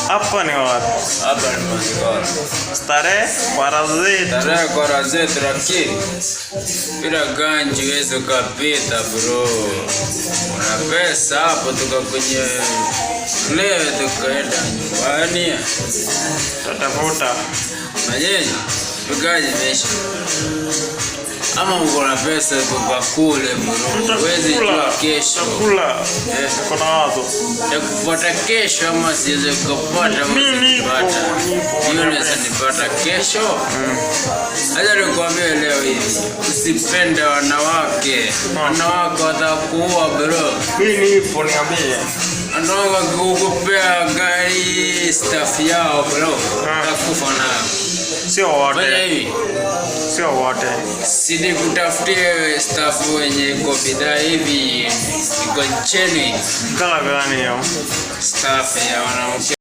Hapa ni wapi? Hapa ni Mazikoro. Starehe kwa razeti lakini bila ganji huwezi ukapita bro. Una pesa hapo tuka kwenye leo tukaenda nyumbani. Tatafuta. Na yeye tukaje mesha. Ama uko na pesa tukakule bro. Huwezi jua kesho. Kula. Kuna wazo. Nikupata kesho ama siweze kupata msipata. Hiyo naweza nipata kesho. Acha nikwambie leo hivi. Usipende wanawake. Wanawake watakuua bro. Mimi nipo niambie. Wanawake kukupea gari staff yao bro. Utakufa nayo. Sio wote. Hivi. Sio wote. Sidi kutafutie staff wenye bidhaa hivi iko chini. Kala gani hiyo? Staff ya wanawake.